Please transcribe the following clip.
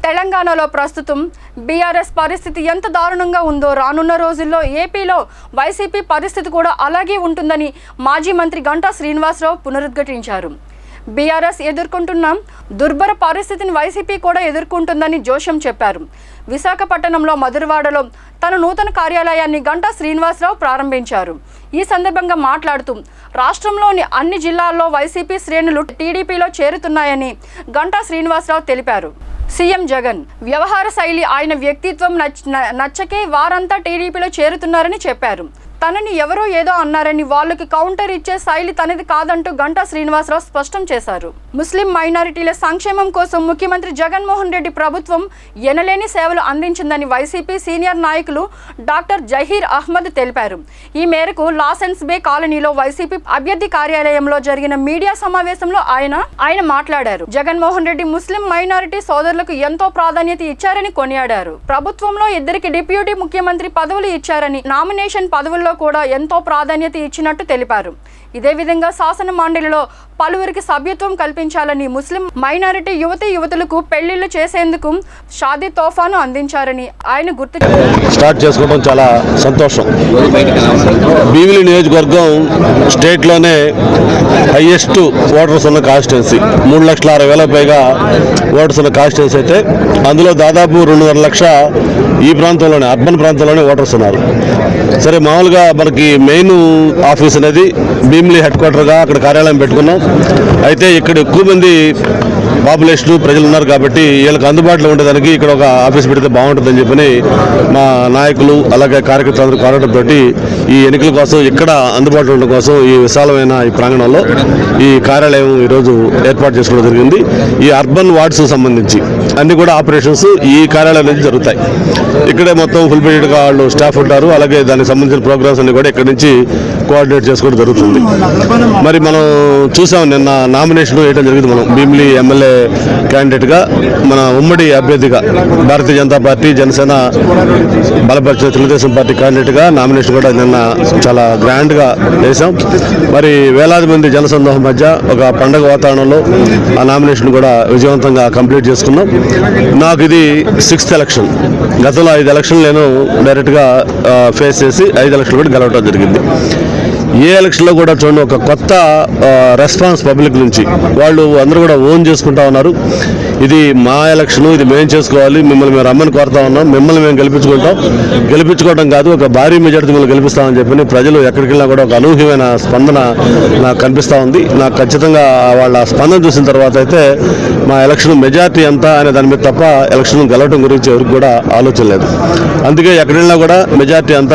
తెలంగాణలో ప్రస్తుతం బీఆర్ఎస్ పరిస్థితి ఎంత దారుణంగా ఉందో రానున్న రోజుల్లో ఏపీలో వైసీపీ పరిస్థితి కూడా అలాగే ఉంటుందని మాజీ మంత్రి గంటా శ్రీనివాసరావు పునరుద్ఘాటించారు. బీఆర్ఎస్ ఎదుర్కొంటున్న దుర్భర పరిస్థితిని వైసీపీ కూడా ఎదుర్కొంటుందని జోషం చెప్పారు. విశాఖపట్నంలో మధురవాడలో తన నూతన కార్యాలయాన్ని గంటా శ్రీనివాసరావు ప్రారంభించారు. ఈ సందర్భంగా మాట్లాడుతూ రాష్ట్రంలోని అన్ని జిల్లాల్లో వైసీపీ శ్రేణులు టీడీపీలో చేరుతున్నాయని గంటా శ్రీనివాసరావు తెలిపారు. సీఎం జగన్ వ్యవహార శైలి, ఆయన వ్యక్తిత్వం నచ్చకే వారంతా టీడీపీలో చేరుతున్నారని చెప్పారు. తనని ఎవరో ఏదో అన్నారని వాళ్ళకి కౌంటర్ ఇచ్చే శైలి తనది కాదంటూ గంటా శ్రీనివాసరావు స్పష్టం చేశారు. ముస్లిం మైనారిటీల సంక్షేమం కోసం ముఖ్యమంత్రి జగన్మోహన్ రెడ్డి ప్రభుత్వం ఎనలేని సేవలు అందించిందని వైసీపీ సీనియర్ నాయకులు డాక్టర్ జహీర్ అహ్మద్ తెలిపారు. ఈ మేరకు లాసెన్స్ బే కాలనీలో వైసీపీ అభ్యర్థి కార్యాలయంలో జరిగిన మీడియా సమావేశంలో ఆయన మాట్లాడారు. జగన్మోహన్ రెడ్డి ముస్లిం మైనారిటీ సోదరులకు ఎంతో ప్రాధాన్యత ఇచ్చారని కొనియాడారు. ప్రభుత్వంలో 2 డిప్యూటీ ముఖ్యమంత్రి పదవులు ఇచ్చారని, నామినేషన్ పదవుల్లో కూడా ఎంతో ప్రాధాన్యత ఇచ్చినట్టు తెలిపారు. ఇదే విధంగా శాసన మండలిలో పలువురికి సభ్యత్వం కల్పించాలని, ముస్లిం మైనారిటీ యువతులకు పెళ్లిళ్లు చేసేందుకు షాదీ తోఫాను అందించారని ఆయన గుర్తు స్టార్ట్ చేసుకోవడం చాలా సంతోషం. భీమిలి నియోజకవర్గం స్టేట్లోనే హైయెస్ట్ ఓటర్స్ ఉన్న కాన్స్టిట్యున్సీ. 3,60,000 పైగా ఓటర్స్ ఉన్న కాన్స్టిట్యున్సీ అయితే అందులో దాదాపు 2.5 లక్షల ఈ ప్రాంతంలోనే, అర్బన్ ప్రాంతంలోనే ఓటర్స్ ఉన్నారు. సరే, మామూలుగా మనకి మెయిన్ ఆఫీస్ అనేది భీమిలి హెడ్ క్వార్టర్గా అక్కడ కార్యాలయం పెట్టుకున్నాం. అయితే ఇక్కడ ఎక్కువ మంది పాపులేషన్ ప్రజలు ఉన్నారు కాబట్టి వీళ్ళకి అందుబాటులో ఉండేదానికి ఇక్కడ ఒక ఆఫీస్ పెడితే బాగుంటుందని చెప్పని మా నాయకులు అలాగే కార్యకర్తలు కోరడంతో ఈ ఎన్నికల కోసం ఇక్కడ అందుబాటులో ఉండడం కోసం ఈ విశాలమైన ఈ ప్రాంగణంలో ఈ కార్యాలయం ఈరోజు ఏర్పాటు చేసుకోవడం జరిగింది. ఈ అర్బన్ వార్డ్స్ సంబంధించి అన్ని కూడా ఆపరేషన్స్ ఈ కార్యాలయం నుంచి జరుగుతాయి. ఇక్కడే మొత్తం ఫుల్ పీరియడ్గా వాళ్ళు స్టాఫ్ ఉంటారు. అలాగే దానికి సంబంధించిన ప్రోగ్రామ్స్ అన్ని కూడా ఇక్కడ నుంచి కోఆర్డినేట్ చేసుకోవడం జరుగుతుంది. మరి మనం చూసాం, నిన్న నామినేషన్ వేయడం జరిగింది. మనం భీమిలి ఎమ్మెల్యే క్యాండిడేట్గా మన ఉమ్మడి అభ్యర్థిగా భారతీయ జనతా పార్టీ, జనసేన బలపరిచిన తెలుగుదేశం పార్టీ క్యాండిడేట్గా నామినేషన్ కూడా నిన్న చాలా గ్రాండ్గా వేసాం. మరి వేలాది మంది జనసందోహం మధ్య ఒక పండగ వాతావరణంలో ఆ నామినేషన్ కూడా విజయవంతంగా కంప్లీట్ చేసుకున్నాం. నాకు ఇది 6th ఎలక్షన్. గతంలో 5 ఎలక్షన్లు నేను డైరెక్ట్గా ఫేస్ చేసి 5 ఎలక్షన్లు కూడా గెలవడం జరిగింది. ఏ ఎలక్షన్లో కూడా చూడండి, ఒక కొత్త రెస్పాన్స్ పబ్లిక్ నుంచి. వాళ్ళు అందరూ కూడా ఓన్ చేసుకుంటా ఉన్నారు. ఇది మా ఎలక్షను, ఇది మేము చేసుకోవాలి, మిమ్మల్ని మేము రమ్మని కోరుతా ఉన్నాం, మిమ్మల్ని మేము గెలిపించుకోవడం కాదు, ఒక భారీ మెజార్టీ మిమ్మల్ని గెలిపిస్తామని చెప్పి ప్రజలు ఎక్కడికి వెళ్ళినా కూడా ఒక అనూహ్యమైన స్పందన నాకు కనిపిస్తూ ఉంది. నాకు ఖచ్చితంగా వాళ్ళ స్పందన చూసిన తర్వాత అయితే మా ఎలక్షన్ మెజార్టీ ఎంత అనే దాని మీద తప్ప ఎలక్షన్ గెలవడం గురించి ఎవరికి కూడా ఆలోచన లేదు. అందుకే ఎక్కడికి వెళ్ళినా కూడా మెజార్టీ ఎంత